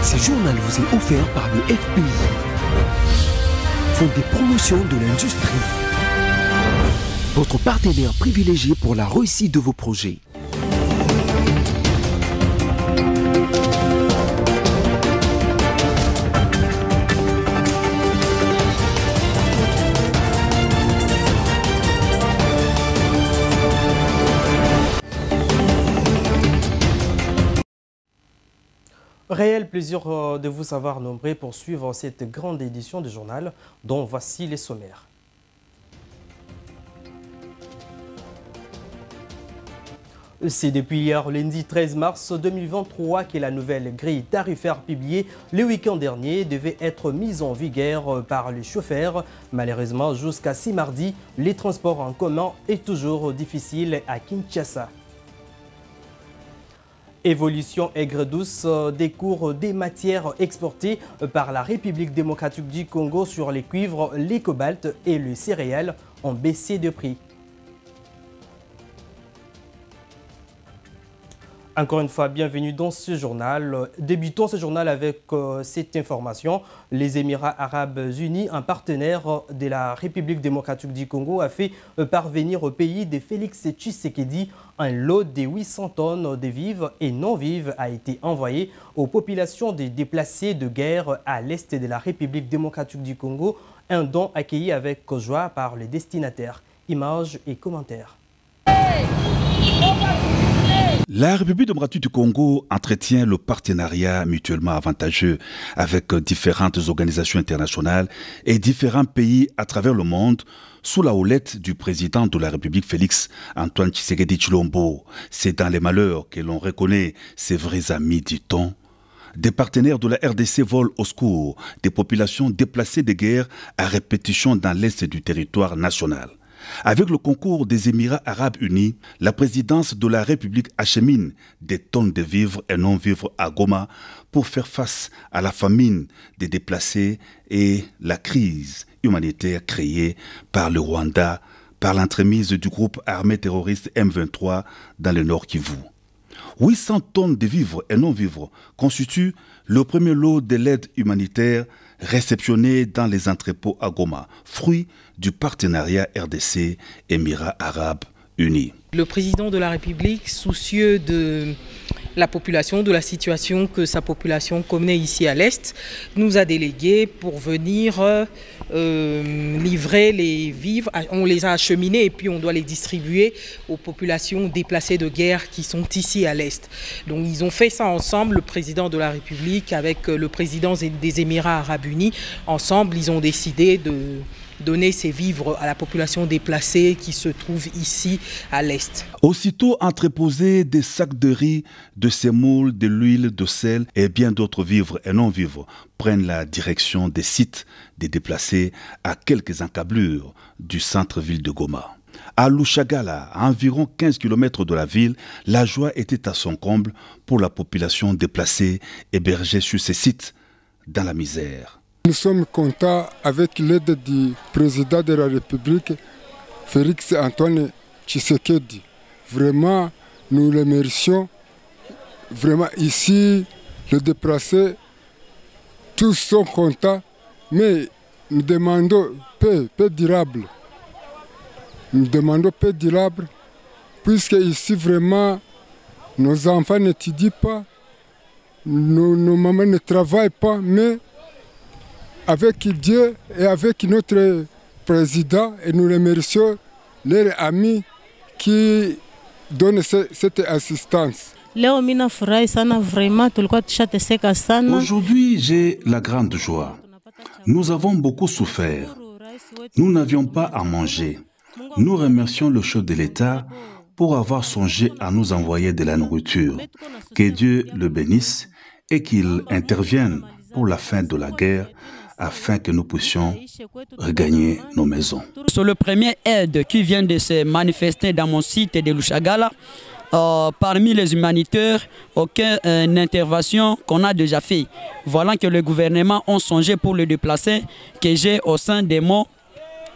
Ce journal vous est offert par le FPI, Fonds des promotions de l'industrie, votre partenaire privilégié pour la réussite de vos projets. Réel plaisir de vous savoir nombreux pour suivre cette grande édition du journal dont voici les sommaires. C'est depuis hier, lundi 13 mars 2023, que la nouvelle grille tarifaire publiée le week-end dernier devait être mise en vigueur par les chauffeurs. Malheureusement, jusqu'à ce mardi, les transports en commun est toujours difficile à Kinshasa. Évolution aigre-douce des cours des matières exportées par la République démocratique du Congo sur les cuivres, les cobaltes et les céréales ont baissé de prix. Encore une fois, bienvenue dans ce journal. Débutons ce journal avec cette information. Les Émirats arabes unis, un partenaire de la République démocratique du Congo, a fait parvenir au pays de Félix Tshisekedi un lot de 800 tonnes de vivres et non-vivres a été envoyé aux populations des déplacés de guerre à l'est de la République démocratique du Congo. Un don accueilli avec joie par les destinataires. Images et commentaires. La République démocratique du Congo entretient le partenariat mutuellement avantageux avec différentes organisations internationales et différents pays à travers le monde sous la houlette du président de la République Félix Antoine Tshisekedi Tshilombo. C'est dans les malheurs que l'on reconnaît ses vrais amis, dit-on. Des partenaires de la RDC volent au secours des populations déplacées de guerre à répétition dans l'est du territoire national. Avec le concours des Émirats arabes unis, la présidence de la République achemine des tonnes de vivres et non-vivres à Goma pour faire face à la famine des déplacés et la crise humanitaire créée par le Rwanda par l'entremise du groupe armé terroriste M23 dans le Nord Kivu. 800 tonnes de vivres et non-vivres constituent le premier lot de l'aide humanitaire réceptionné dans les entrepôts à Goma, fruit du partenariat RDC Émirats arabes unis. Le président de la République, soucieux de la population, de la situation que sa population connaît ici à l'Est, nous a délégués pour venir livrer les vivres. On les a acheminés et puis on doit les distribuer aux populations déplacées de guerre qui sont ici à l'Est. Donc ils ont fait ça ensemble, le président de la République avec le président des Émirats arabes unis. Ensemble, ils ont décidé de donner ces vivres à la population déplacée qui se trouve ici à l'Est. Aussitôt entreposés des sacs de riz, de semoule, de l'huile, de sel et bien d'autres vivres et non-vivres prennent la direction des sites des déplacés à quelques encablures du centre-ville de Goma. À Lushagala, à environ 15 km de la ville, la joie était à son comble pour la population déplacée hébergée sur ces sites dans la misère. Nous sommes contents avec l'aide du président de la République, Félix Antoine Tshisekedi. Vraiment, nous le méritions. Vraiment, ici, les déplacés, tous sont contents, mais nous demandons paix durable. Nous demandons paix durable, puisque ici, vraiment, nos enfants n'étudient pas, nos mamans ne travaillent pas, mais avec Dieu et avec notre président, et nous remercions leurs amis qui donnent cette assistance. Aujourd'hui, j'ai la grande joie. Nous avons beaucoup souffert. Nous n'avions pas à manger. Nous remercions le chef de l'État pour avoir songé à nous envoyer de la nourriture. Que Dieu le bénisse et qu'il intervienne pour la fin de la guerre afin que nous puissions regagner nos maisons. Sur le premier aide qui vient de se manifester dans mon site de Lushagala, parmi les humanitaires, aucune intervention qu'on a déjà fait. Voilà que le gouvernement a songé pour le déplacer, que j'ai au sein des mots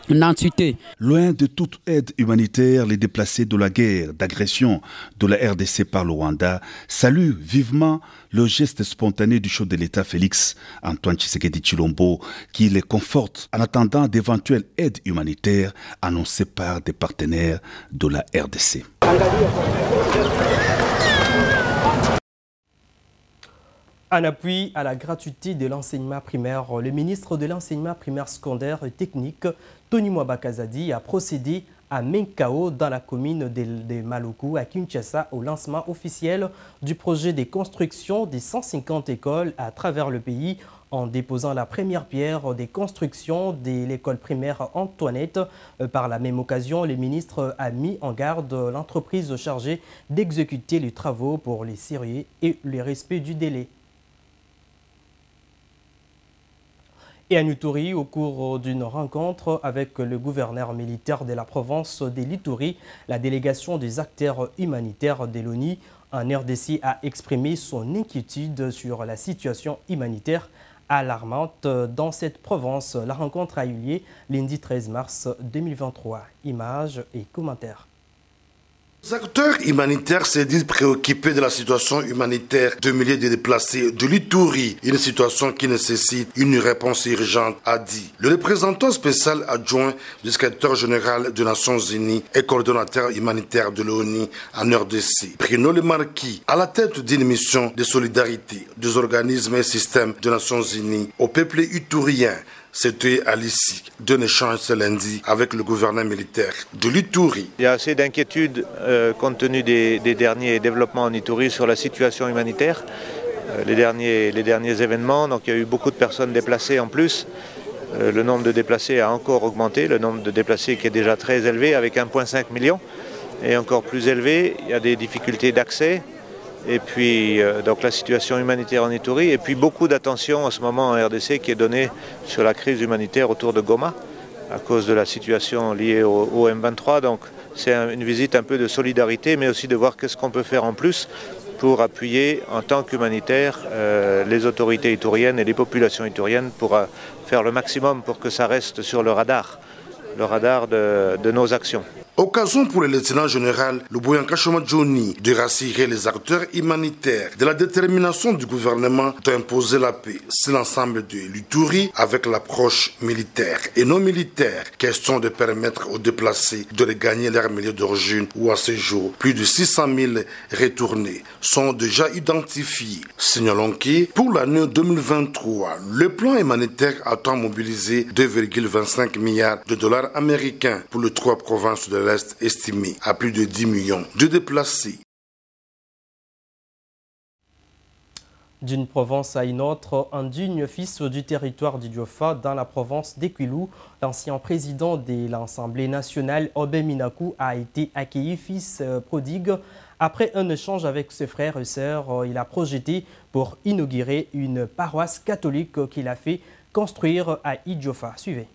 Nantuité. Loin de toute aide humanitaire, les déplacés de la guerre, d'agression de la RDC par le Rwanda saluent vivement le geste spontané du chef de l'État Félix Antoine Tshisekedi Tshilombo qui les conforte en attendant d'éventuelles aides humanitaires annoncées par des partenaires de la RDC. En appui à la gratuité de l'enseignement primaire, le ministre de l'enseignement primaire secondaire et technique, Tony Mwabakazadi, a procédé à Menkao dans la commune de Maluku à Kinshasa au lancement officiel du projet de construction des 150 écoles à travers le pays en déposant la première pierre des constructions de l'école primaire Antoinette. Par la même occasion, le ministre a mis en garde l'entreprise chargée d'exécuter les travaux pour les sérieux et le respect du délai. Et à Ituri, au cours d'une rencontre avec le gouverneur militaire de la province de l'Ituri, la délégation des acteurs humanitaires de l'ONU en RDC a exprimé son inquiétude sur la situation humanitaire alarmante dans cette province. La rencontre a eu lieu lundi 13 mars 2023. Images et commentaires. Les acteurs humanitaires se disent préoccupés de la situation humanitaire de milliers de déplacés de l'Ituri, une situation qui nécessite une réponse urgente, a dit le représentant spécial adjoint du secrétaire général des Nations Unies et coordonnateur humanitaire de l'ONU en RDC, Bruno Le Marquis, à la tête d'une mission de solidarité des organismes et systèmes des Nations Unies au peuple iturien. C'était à l'issue d'un échange ce lundi avec le gouverneur militaire de l'Ituri. Il y a assez d'inquiétudes compte tenu des derniers développements en Ituri sur la situation humanitaire. Les derniers événements, donc il y a eu beaucoup de personnes déplacées en plus. Le nombre de déplacés a encore augmenté, le nombre de déplacés qui est déjà très élevé avec 1,5 million et encore plus élevé. Il y a des difficultés d'accès. Et puis donc la situation humanitaire en Ituri, et puis beaucoup d'attention en ce moment en RDC qui est donnée sur la crise humanitaire autour de Goma à cause de la situation liée au M23. Donc c'est une visite un peu de solidarité, mais aussi de voir qu'est-ce qu'on peut faire en plus pour appuyer en tant qu'humanitaire les autorités ituriennes et les populations ituriennes pour faire le maximum pour que ça reste sur le radar de nos actions. Occasion pour le lieutenant général Luboyanka Johnny de rassurer les acteurs humanitaires de la détermination du gouvernement d'imposer la paix sur l'ensemble de l'Ituri avec l'approche militaire et non militaire, question de permettre aux déplacés de regagner leur milieu d'origine où à ce jour plus de 600 000 retournés sont déjà identifiés. Signalons que pour l'année 2023, le plan humanitaire attend mobiliser 2,25 milliards de dollars américains pour les 3 provinces de l'Est estimé à plus de 10 millions de déplacés. D'une province à une autre, un digne fils du territoire d'Idiofa dans la province d'Ekwilu, l'ancien président de l'Assemblée nationale, Obé Minaku, a été accueilli fils prodigue. Après un échange avec ses frères et sœurs, il a projeté pour inaugurer une paroisse catholique qu'il a fait construire à Idiofa. Suivez.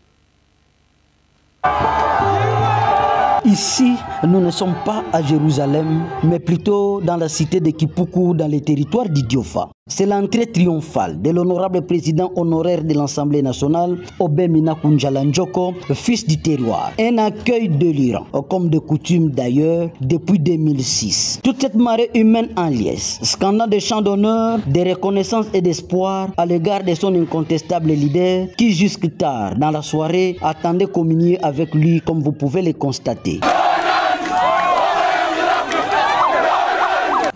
Ici, nous ne sommes pas à Jérusalem, mais plutôt dans la cité de Kipuku, dans les territoires d'Idiofa. C'est l'entrée triomphale de l'honorable président honoraire de l'Assemblée nationale, Obé Minaku Njalanjoko, fils du terroir. Un accueil délirant, comme de coutume d'ailleurs, depuis 2006. Toute cette marée humaine en liesse, scandant de chants d'honneur, de reconnaissance et d'espoir à l'égard de son incontestable leader, qui jusque tard dans la soirée attendait communier avec lui, comme vous pouvez le constater.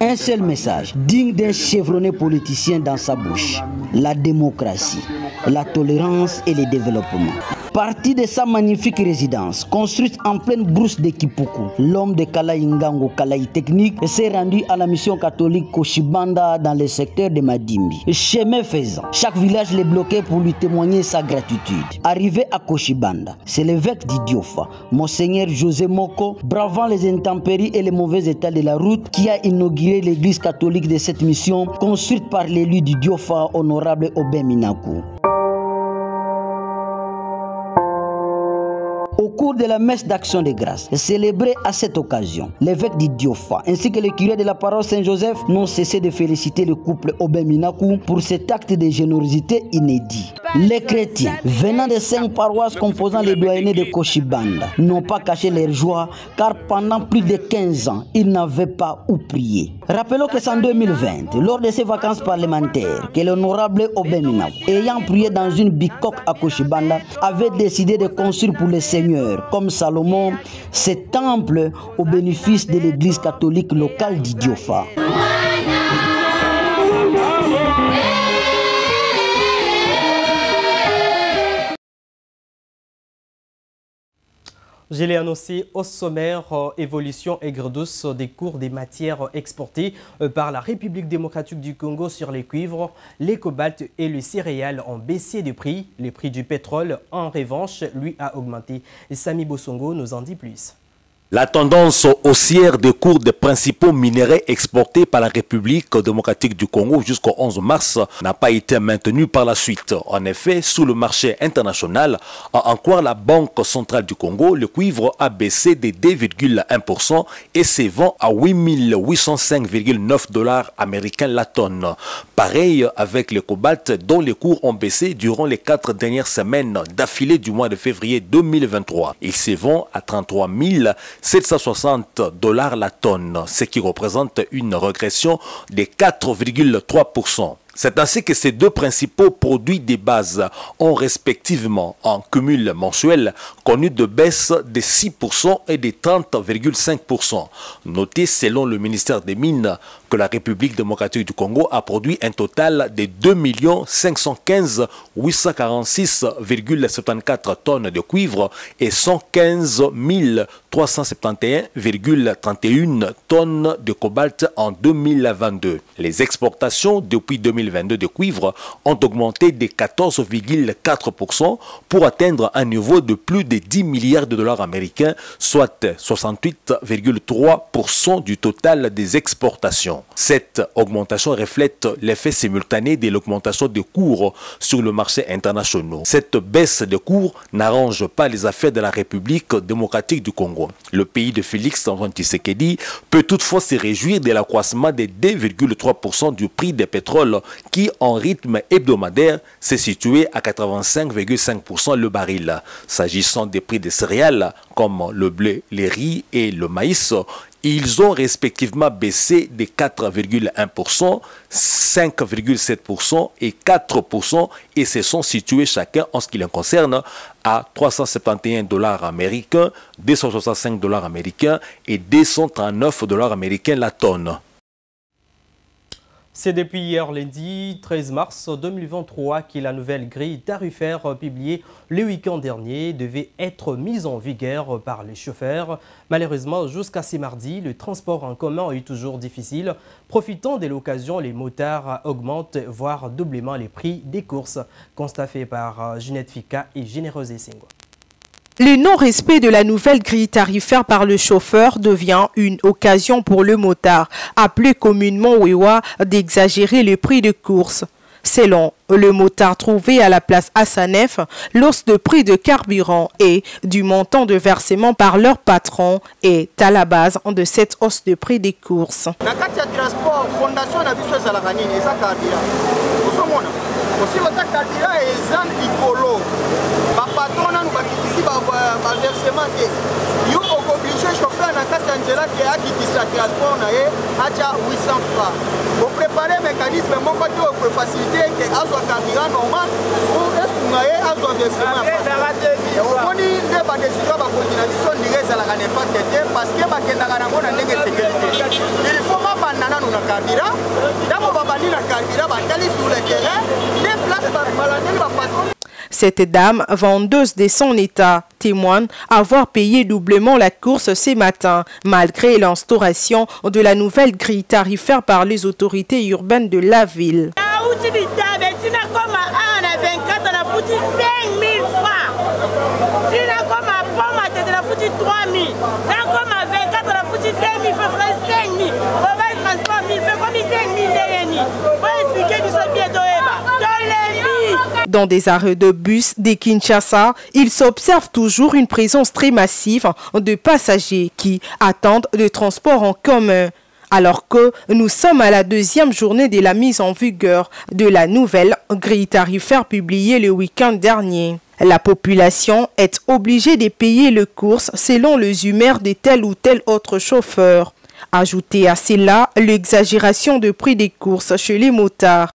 Un seul message, digne d'un chevronné politicien dans sa bouche. La démocratie, la tolérance et le développement. Parti de sa magnifique résidence, construite en pleine brousse de Kipuku, l'homme de Kalaï Ngango, Kalaï Technique, s'est rendu à la mission catholique Koshibanda dans le secteur de Madimbi. Chemin faisant, chaque village l'est bloqué pour lui témoigner sa gratitude. Arrivé à Koshibanda, c'est l'évêque d'Idiofa, Monseigneur José Moko, bravant les intempéries et les mauvais états de la route, qui a inauguré l'église catholique de cette mission, construite par l'élu d'Idiofa, honorable Obé Minaku. Au cours de la messe d'action de grâce célébrée à cette occasion, l'évêque d'Idiofa ainsi que le curé de la paroisse Saint-Joseph n'ont cessé de féliciter le couple Obé-Minakou pour cet acte de générosité inédit. Les chrétiens venant des 5 paroisses composant les doyennés de Kochibanda n'ont pas caché leur joie car pendant plus de 15 ans, ils n'avaient pas où prier. Rappelons que c'est en 2020, lors de ses vacances parlementaires, que l'honorable Obé-Minakou, ayant prié dans une bicoque à Kochibanda, avait décidé de construire pour les seigneurs, comme Salomon, ce temple au bénéfice de l'église catholique locale d'Idiofa. Je l'ai annoncé au sommaire, évolution aigre douce des cours des matières exportées par la République démocratique du Congo sur les cuivres, les cobaltes et les céréales ont baissé de prix. Le prix du pétrole, en revanche, lui a augmenté. Et Sami Bosongo nous en dit plus. La tendance haussière des cours des principaux minéraux exportés par la République démocratique du Congo jusqu'au 11 mars n'a pas été maintenue par la suite. En effet, sous le marché international, à en croire la Banque centrale du Congo, le cuivre a baissé de 2,1% et s'évend à 8 805,9 $ américains la tonne. Pareil avec le cobalt dont les cours ont baissé durant les 4 dernières semaines d'affilée du mois de février 2023. Il s'évend à 33 760 $ la tonne, ce qui représente une régression de 4,3%. C'est ainsi que ces deux principaux produits de base ont respectivement, en cumul mensuel, connu de baisses de 6% et de 30,5%. Notez selon le ministère des Mines que la République démocratique du Congo a produit un total de 2 515 846,74 tonnes de cuivre et 115 371,31 tonnes de cobalt en 2022. Les exportations depuis 2022 de cuivre ont augmenté de 14,4% pour atteindre un niveau de plus de 10 milliards de dollars américains, soit 68,3% du total des exportations. Cette augmentation reflète l'effet simultané de l'augmentation des cours sur le marché international. Cette baisse de cours n'arrange pas les affaires de la République démocratique du Congo. Le pays de Félix Antoine Tshisekedi peut toutefois se réjouir de l'accroissement de 2,3% du prix des pétroles qui, en rythme hebdomadaire, s'est situé à 85,5% le baril. S'agissant des prix des céréales, comme le blé, les riz et le maïs, ils ont respectivement baissé de 4,1%, 5,7% et 4% et se sont situés chacun, en ce qui les concerne, à 371 $ américains, 265 $ américains et 239 $ américains la tonne. C'est depuis hier lundi 13 mars 2023 que la nouvelle grille tarifaire publiée le week-end dernier devait être mise en vigueur par les chauffeurs. Malheureusement, jusqu'à ce mardi, le transport en commun est toujours difficile. Profitant de l'occasion, les motards augmentent, voire doublement les prix des courses. Constat fait par Ginette Fika et Généreuse Essengo. Le non-respect de la nouvelle grille tarifaire par le chauffeur devient une occasion pour le motard, appelé communément Wewa, d'exagérer le prix de course. Selon le motard trouvé à la place Hassanef, l'hausse de prix de carburant et du montant de versement par leur patron est à la base de cette hausse de prix des courses. Cette dame, vendeuse de son état, témoigne avoir payé doublement la course ce matin, malgré l'instauration de la nouvelle grille tarifaire par les autorités urbaines de la ville. Dans des arrêts de bus de Kinshasa, il s'observe toujours une présence très massive de passagers qui attendent le transport en commun. Alors que nous sommes à la deuxième journée de la mise en vigueur de la nouvelle grille tarifaire publiée le week-end dernier. La population est obligée de payer le course selon les humeurs de tel ou tel autre chauffeur. Ajoutez à cela l'exagération de prix des courses chez les motards.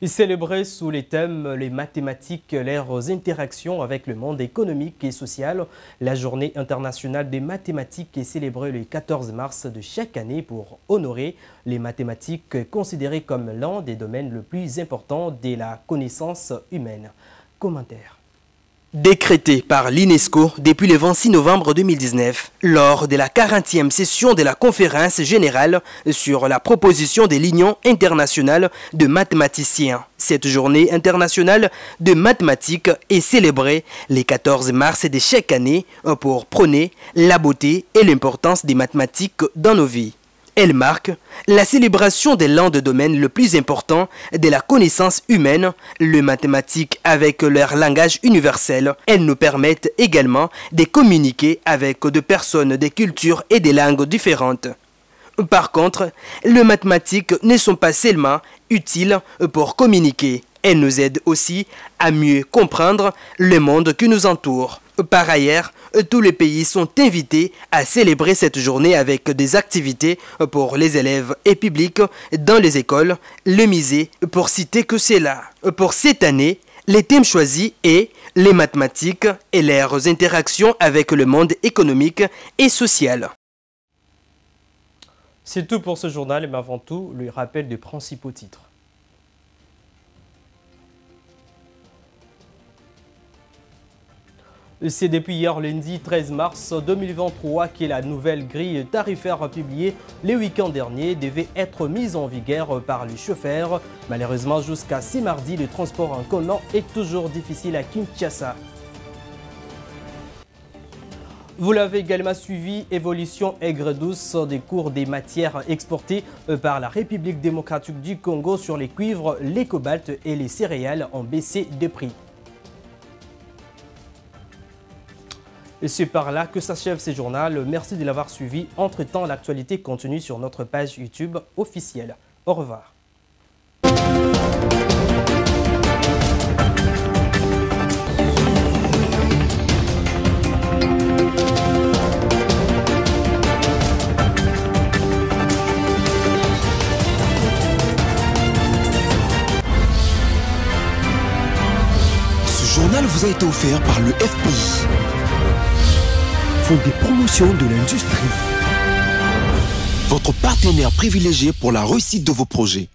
Célébré sous les thèmes les mathématiques, leurs interactions avec le monde économique et social, la journée internationale des mathématiques est célébrée le 14 mars de chaque année pour honorer les mathématiques considérées comme l'un des domaines les plus importants de la connaissance humaine. Commentaire. Décrété par l'UNESCO depuis le 26 novembre 2019, lors de la 40e session de la conférence générale sur la proposition de l'Union internationale de mathématiciens. Cette journée internationale de mathématiques est célébrée le 14 mars de chaque année pour prôner la beauté et l'importance des mathématiques dans nos vies. Elle marque la célébration de l'un des domaines le plus important de la connaissance humaine, le mathématique avec leur langage universel. Elles nous permettent également de communiquer avec des personnes de cultures et de langues différentes. Par contre, les mathématiques ne sont pas seulement utiles pour communiquer. Elles nous aident aussi à mieux comprendre le monde qui nous entoure. Par ailleurs, tous les pays sont invités à célébrer cette journée avec des activités pour les élèves et publics dans les écoles, le musée, pour citer que cela. Pour cette année, le thème choisi est les mathématiques et leurs interactions avec le monde économique et social. C'est tout pour ce journal, mais avant tout, le rappel des principaux titres. C'est depuis hier lundi 13 mars 2023 que la nouvelle grille tarifaire publiée le week-end dernier devait être mise en vigueur par les chauffeurs. Malheureusement, jusqu'à ce mardi, le transport en commun est toujours difficile à Kinshasa. Vous l'avez également suivi, évolution aigre-douce des cours des matières exportées par la République démocratique du Congo sur les cuivres, les cobaltes et les céréales ont baissé de prix. Et c'est par là que s'achève ce journal. Merci de l'avoir suivi. Entre-temps, l'actualité continue sur notre page YouTube officielle. Au revoir. Ce journal vous a été offert par le FPI. Fonds des promotions de l'industrie. Votre partenaire privilégié pour la réussite de vos projets.